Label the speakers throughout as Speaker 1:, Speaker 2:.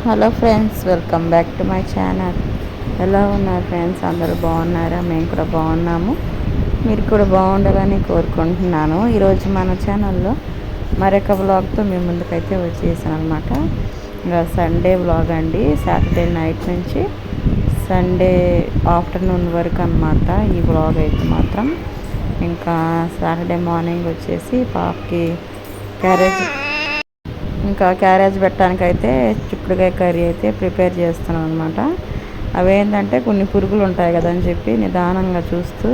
Speaker 1: Hello friends, welcome back to my channel. ఎలా ఉన్నారు friends? అందరూ బాగున్నారా? మేము కూడా బాగున్నాము. మీరు కూడా బాగుండాలని కోరుకుంటున్నాను. ఈరోజు మన ఛానల్లో మరొక వ్లాగ్తో మేము ముందుకైతే వచ్చేసాను అనమాట. ఇంకా సండే వ్లాగ్ అండి. సాటర్డే నైట్ నుంచి సండే ఆఫ్టర్నూన్ వరకు అనమాట ఈ వ్లాగ్ అయితే మాత్రం. ఇంకా సాటర్డే మార్నింగ్ వచ్చేసి పాపకి క్యారేజ్ పెట్టడానికైతే చిక్కుడుకాయ కర్రీ అయితే ప్రిపేర్ చేస్తున్నాను అనమాట. అవేంటంటే కొన్ని పురుగులు ఉంటాయి కదని చెప్పి నిదానంగా చూస్తూ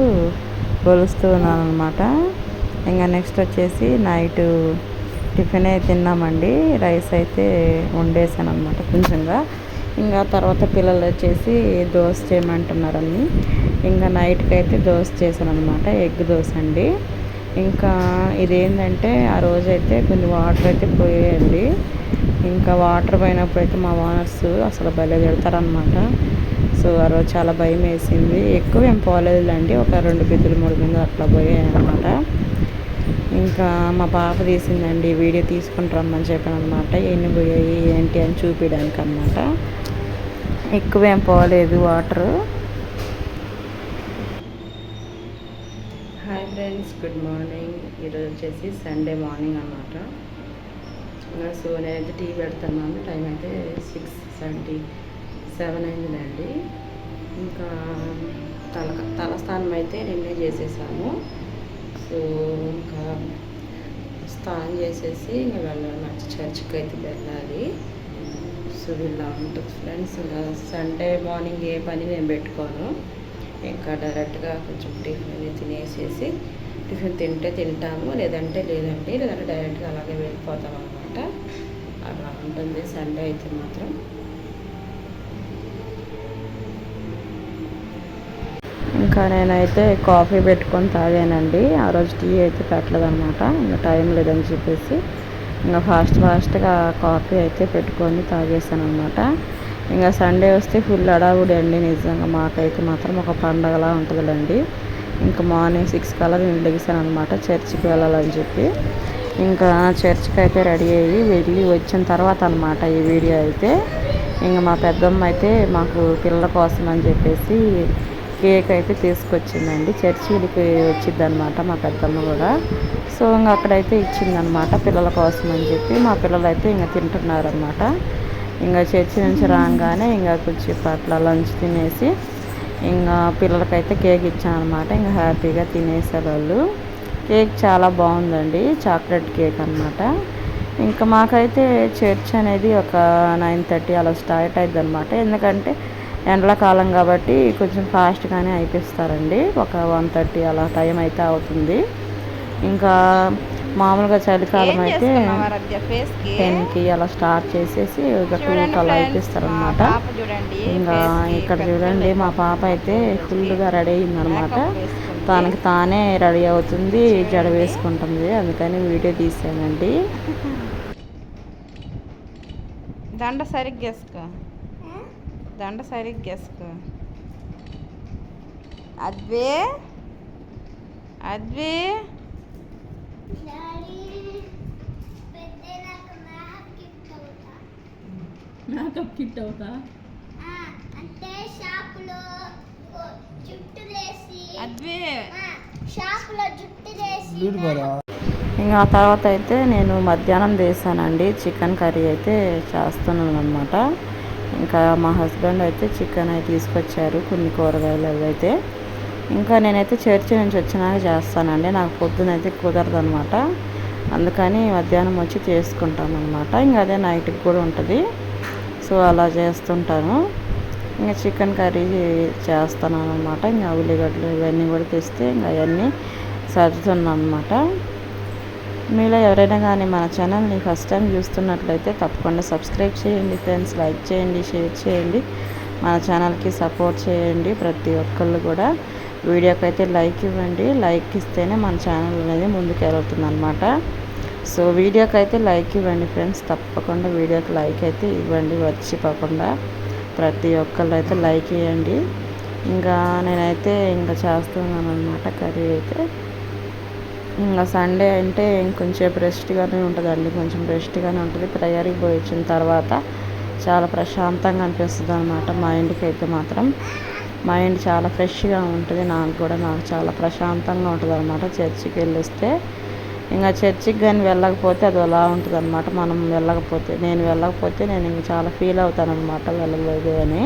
Speaker 1: కొలుస్తూ ఉన్నాను అనమాట. ఇంకా నెక్స్ట్ వచ్చేసి నైట్ టిఫిన్ తిన్నామండి. రైస్ అయితే వండేసాను అనమాట కొంచెంగా. ఇంకా తర్వాత పిల్లలు వచ్చేసి దోశ చేయమంటున్నారని ఇంకా నైట్కి అయితే దోశ చేశాను అనమాట. ఎగ్ దోశ అండి. ఇంకా ఇదేంటంటే ఆ రోజైతే కొన్ని వాటర్ అయితే పోయాయండి. ఇంకా వాటర్ పోయినప్పుడు అయితే మా ఓనర్స్ అసలు భలే తిడతారనమాట. సో ఆ రోజు చాలా భయం వేసింది. ఎక్కువ ఏం పోలేదులేండి, ఒక 2 బిందులు 3 బిందులు అట్లా పోయాయి అనమాట. ఇంకా మా పాప తీసిందండి, వీడియో తీసుకుని రమ్మని చెప్పాను అనమాట. ఎన్ని పోయాయి ఏంటి అని చూపించడానికి అనమాట. ఎక్కువ ఏం పోలేదు water. Hi friends, good morning. ఈరోజు వచ్చేసి సండే మార్నింగ్ అన్నమాట. సో నేనైతే టీ పెడుతున్నాను. టైం అయితే 6:77 అయిందిలేండి. ఇంకా తలస్నానం అయితే నిన్నే చేసేసాము. సో ఇంకా స్నానం చేసేసి ఇంకా వెళ్ళాలి, చర్చికి అయితే వెళ్ళాలి. సో ఇలా ఉంటుంది ఫ్రెండ్స్. ఇంకా సండే మార్నింగ్ ఏ పని నేను పెట్టుకోను. ఇంకా డైరెక్ట్గా కొంచెం టిఫిన్ తినేసేసి టిఫిన్ తింటే తింటాము, లేదంటే డైరెక్ట్గా అలాగే వెళ్ళిపోతాం అనమాట. అలా ఉంటుంది సండే అయితే మాత్రం. ఇంకా నేనైతే కాఫీ పెట్టుకొని తాగానండి. ఆ రోజు టీ అయితే పెట్టలేదన్నమాట. ఇంకా టైం లేదని చెప్పేసి ఇంకా ఫాస్ట్గా కాఫీ అయితే పెట్టుకొని తాగేసాను అనమాట. ఇంకా సండే వస్తే ఫుల్ హడావుడి అండి. నిజంగా మాకైతే మాత్రం ఒక పండగలా ఉంటుందిలేండి. ఇంకా మార్నింగ్ 6 కల్లా నేను లెగిసాను అనమాట చర్చికి వెళ్ళాలని చెప్పి. ఇంకా చర్చికి అయితే రెడీ అయ్యి వెళ్ళి వచ్చిన తర్వాత అనమాట ఈ వీడియో అయితే. ఇంకా మా పెద్దమ్మ అయితే మాకు పిల్లల కోసం అని చెప్పేసి కేక్ అయితే తీసుకొచ్చిందండి. చర్చికి వచ్చింది అనమాట మా పెద్దమ్మ కూడా. సో ఇంకా అక్కడైతే ఇచ్చిందనమాట పిల్లల కోసం అని చెప్పి. మా పిల్లలు అయితే ఇంకా తింటున్నారనమాట. ఇంకా చర్చి నుంచి రాగానే ఇంకా కొంచెం అట్లా లంచ్ తినేసి ఇంకా పిల్లలకైతే కేక్ ఇచ్చాను అనమాట. ఇంకా హ్యాపీగా తినేసారు వాళ్ళు. కేక్ చాలా బాగుందండి, చాక్లెట్ కేక్ అనమాట. ఇంకా మాకైతే చర్చ్ అనేది ఒక 9:30 అలా స్టార్ట్ అవుతుంది అనమాట. ఎందుకంటే ఎండాకాలం కాబట్టి కొంచెం ఫాస్ట్గానే అయిపిస్తారండి. ఒక 1:30 అలా టైం అయితే అవుతుంది. ఇంకా మామూలుగా చలికాలం అయితే 10కి అలా స్టార్ట్ చేసేసి ఒక 2 అలా అయిపిస్తారనమాట. ఇంకా ఇక్కడ చూడండి మా పాప అయితే ఫుల్గా రెడీ అయిందనమాట. తనకి తానే రెడీ అవుతుంది, జడ వేసుకుంటుంది. అందుకని వీడియో తీసానండి. దండ సరిగ్గా అద్వే మేకప్ కిట్ అవుతా అంటే షాపులో జుట్టు వేసి ఇంకా ఆ తర్వాత అయితే నేను మధ్యాహ్నం చేశానండి. చికెన్ కర్రీ అయితే చేస్తున్నాను అనమాట. ఇంకా మా హస్బెండ్ అయితే చికెన్ అయితే తీసుకొచ్చారు, కొన్ని కూరగాయలు అయితే. ఇంకా నేనైతే చర్చి నుంచి వచ్చినాక చేస్తానండి. నాకు పొద్దునైతే కుదరదు అనమాట. అందుకని మధ్యాహ్నం వచ్చి చేసుకుంటాను అనమాట. ఇంకా అదే నైట్కి కూడా ఉంటుంది. సో అలా చేస్తుంటాను. ఇంకా చికెన్ కర్రీ చేస్తాను అనమాట. ఇంకా ఉల్లిగడ్డలు ఇవన్నీ కూడా తెస్తే ఇంకా అవన్నీ సర్దుతున్నాను అనమాట. మీలో ఎవరైనా కానీ మన ఛానల్ని ఫస్ట్ టైం చూస్తున్నట్లయితే తప్పకుండా సబ్స్క్రైబ్ చేయండి ఫ్రెండ్స్. లైక్ చేయండి, షేర్ చేయండి, మన ఛానల్కి సపోర్ట్ చేయండి. ప్రతి ఒక్కళ్ళు కూడా వీడియోకి అయితే లైక్ ఇవ్వండి. లైక్ ఇస్తేనే మన ఛానల్ అనేది ముందుకు వెళ్తుంది అనమాట. సో వీడియోకి అయితే లైక్ ఇవ్వండి ఫ్రెండ్స్. తప్పకుండా వీడియోకి లైక్ అయితే ఇవ్వండి మర్చిపోకుండా. ప్రతి ఒక్కళ్ళు అయితే లైక్ ఇవ్వండి. ఇంకా నేనైతే ఇంకా చేస్తున్నాను అనమాట కర్రీ అయితే. ఇంకా సండే అంటే ఇంకొంచెం రెస్ట్గానే ఉంటుందండి, కొంచెం రెస్ట్గానే ఉంటుంది. ప్రేయర్కి పోయి వచ్చిన తర్వాత చాలా ప్రశాంతంగా అనిపిస్తుంది అనమాట. మైండ్కి అయితే మాత్రం మైండ్ చాలా ఫ్రెష్గా ఉంటుంది. నాకు చాలా ప్రశాంతంగా ఉంటుంది అనమాట చర్చికి వెళ్ళొస్తే. ఇంకా చర్చికి కానీ వెళ్ళకపోతే అది అలా ఉంటుంది అనమాట. నేను వెళ్ళకపోతే నేను ఇంక చాలా ఫీల్ అవుతాను అనమాట వెళ్ళలేదు అని.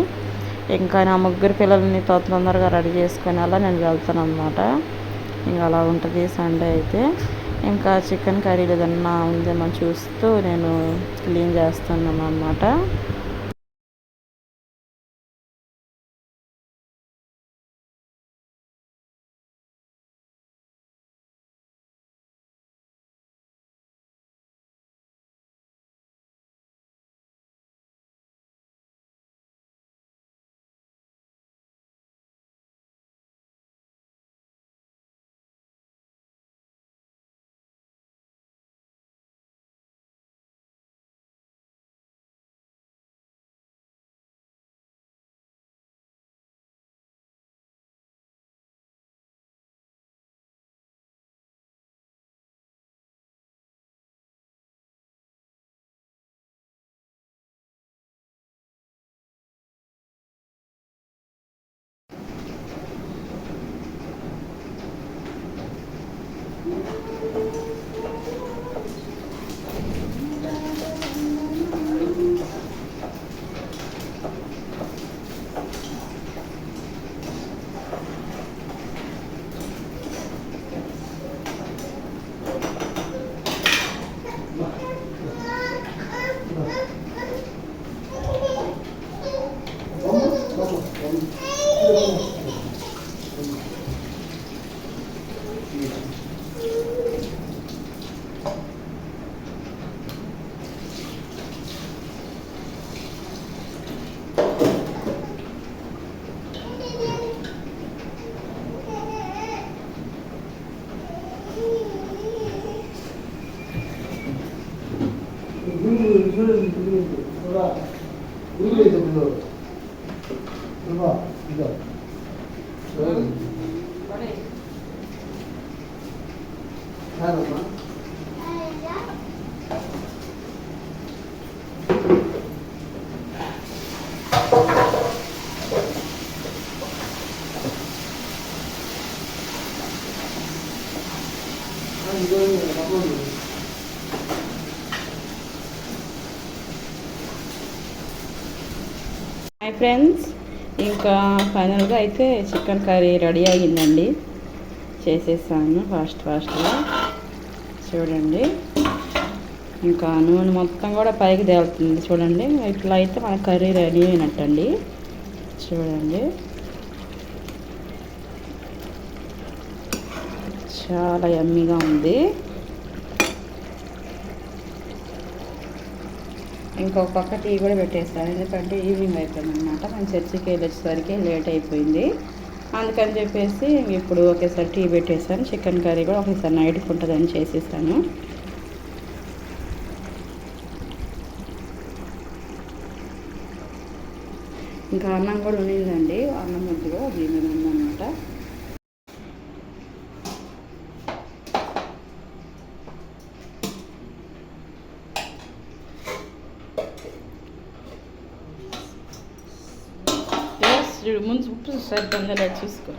Speaker 1: ఇంకా నా ముగ్గురు పిల్లల్ని తొందరగా రెడీ చేసుకొని అలా నేను వెళ్తాను అనమాట. ఇంకా అలా ఉంటుంది సండే అయితే. ఇంకా చికెన్ కర్రీ ఏదన్నా ఉందేమో చూస్తూ నేను క్లీన్ చేస్తున్నాను అనమాట. హాయ్ ఫ్రెండ్స్, ఇంకా ఫైనల్గా అయితే చికెన్ కర్రీ రెడీ అయ్యిందండి. చేసేసాను ఫాస్ట్గా చూడండి. ఇంకా నూనె మొత్తం కూడా పైకి తేలుతుంది చూడండి. ఇట్లా అయితే మన కర్రీ రెడీ అయినట్టండి. చూడండి, చాలా యమ్మీగా ఉంది. ఇంకొక పక్క టీ కూడా పెట్టేస్తాను, ఎందుకంటే ఈవినింగ్ అయిపోయింది అనమాట. మనం చర్చికి వెళ్ళేసరికి లేట్ అయిపోయింది. అందుకని చెప్పేసి ఇప్పుడు ఒకేసారి టీ పెట్టేసాను. చికెన్ కర్రీ కూడా ఒకేసారి నైట్కి ఉంటుందని చేసేసాను. ఇంకా అన్నం కూడా ఉండిందండి. అన్నం ముద్దుగా దీని మీద ఉందన్నమాట. ముందు ఉప్పు సరిపోయిందా చూసుకో.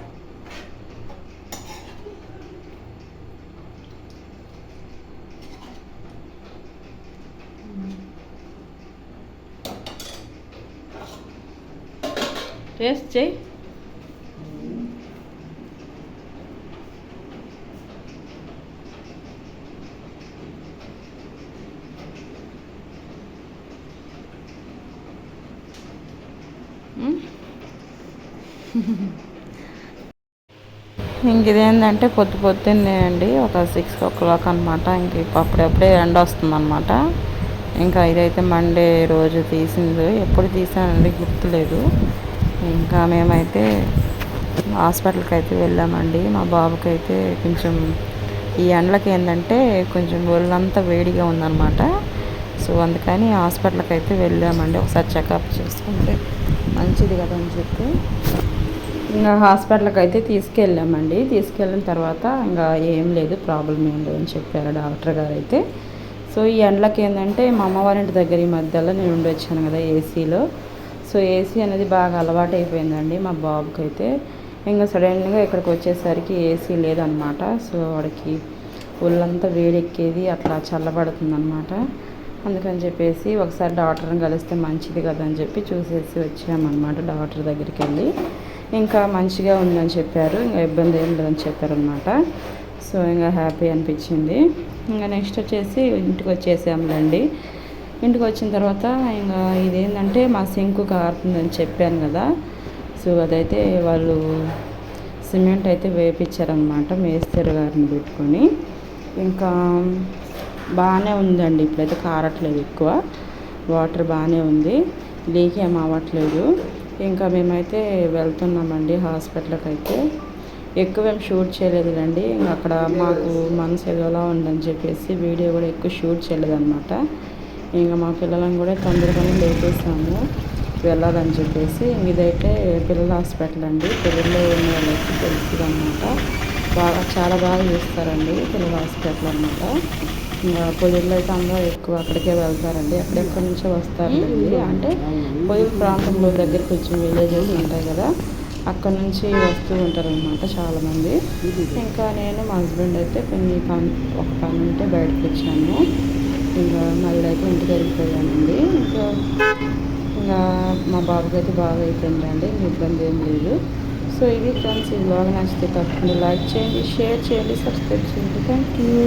Speaker 1: టేస్ట్ చేయి. ఇంక ఇదేంటంటే పొద్దున్నే అండి, ఒక 6 o'clock అనమాట. ఇంక అప్పుడప్పుడే ఎండ వస్తుంది అనమాట. ఇంకా ఇదైతే మండే రోజు తీసింది. ఎప్పుడు తీసానండి గుర్తులేదు. ఇంకా మేమైతే హాస్పిటల్కి అయితే వెళ్ళామండి. మా బాబుకి అయితే కొంచెం ఈ ఎండలకి ఏంటంటే కొంచెం ఒళ్ళంతా వేడిగా ఉందన్నమాట. సో అందుకని హాస్పిటల్కి అయితే వెళ్ళామండి. ఒకసారి చెకప్ చేసుకుంటే మంచిది కదా అని చెప్పి ఇంకా హాస్పిటల్కి అయితే తీసుకెళ్ళామండి. తీసుకెళ్ళిన తర్వాత ఇంకా ఏం లేదు, ప్రాబ్లం ఏం లేదని చెప్పారు డాక్టర్ గారు అయితే. సో ఈ ఎండలకి ఏంటంటే మా అమ్మ వాళ్ళ ఇంటి దగ్గర ఈ మధ్యలో నేను ఉండి వచ్చాను కదా ఏసీలో. సో ఏసీ అనేది బాగా అలవాటు అయిపోయిందండి మా బాబుకి అయితే. ఇంకా సడన్గా ఇక్కడికి వచ్చేసరికి ఏసీ లేదనమాట. సో వాడికి ఒళ్ళంతా వేడెక్కేది, అట్లా చల్లబడుతుంది అనమాట. అందుకని చెప్పేసి ఒకసారి డాక్టర్ని కలిస్తే మంచిది కదా అని చెప్పి చూసేసి వచ్చామన్నమాట. డాక్టర్ దగ్గరికి వెళ్ళి ఇంకా మంచిగా ఉందని చెప్పారు, ఇంకా ఇబ్బంది ఏం లేదని చెప్పారనమాట. సో ఇంకా హ్యాపీ అనిపించింది. ఇంకా నెక్స్ట్ వచ్చేసి ఇంటికి వచ్చేసాములేండి. ఇంటికి వచ్చిన తర్వాత ఇంకా ఇదేంటంటే మా సింకు కారుతుందని చెప్పాను కదా. సో అదైతే వాళ్ళు సిమెంట్ అయితే వేపించారనమాట మేస్త్రి గారిని పెట్టుకొని. ఇంకా బాగానే ఉందండి, ఇప్పుడైతే కారట్లేదు, ఎక్కువ వాటర్ బాగానే ఉంది, లీక్ ఏం అవ్వట్లేదు. ఇంకా మేమైతే వెళ్తున్నామండి హాస్పిటల్కి అయితే. ఎక్కువ ఏం షూట్ చేయలేదులేండి, ఇంకా అక్కడ మాకు మనసు ఏదోలా ఉందని చెప్పేసి వీడియో కూడా ఎక్కువ షూట్ చేయలేదన్నమాట. ఇంకా మా పిల్లలను కూడా తొందరగానే లేపేసాము వెళ్ళాలని చెప్పేసి. ఇదైతే పిల్లల హాస్పిటల్ అండి, పిల్లల్లో ఉన్న వాళ్ళకి తెలుస్తుంది అనమాట. చాలా బాగా చూస్తారండి పిల్లల హాస్పిటల్ అనమాట. ఇంకా పొయ్యిల్లో అయితే అందరూ ఎక్కువ అక్కడికే వెళ్తారండి, ఎక్కడెక్కడి నుంచో వస్తారండి. అంటే పొయ్యి ప్రాంతంలో దగ్గర కొంచెం విలేజెస్ ఉంటాయి కదా, అక్కడ నుంచి వస్తూ ఉంటారనమాట చాలామంది. ఇంకా నేను మా హస్బెండ్ అయితే ఒక పని ఉంటే బయటకు వచ్చాము. ఇంకా మళ్ళీ అయితే ఇంటికి వెళ్ళిపోయానండి. ఇంకా మా బాబుకి అయితే బాగా అయిపోయిందండి, ఇబ్బంది ఏం లేదు. సో ఇది ఫ్రెండ్స్, ఈ బ్లాగ్ నచ్చితే తప్పకుండా లైక్ చేయండి, షేర్ చేయండి, సబ్స్క్రైబ్ చేయండి. Thank you.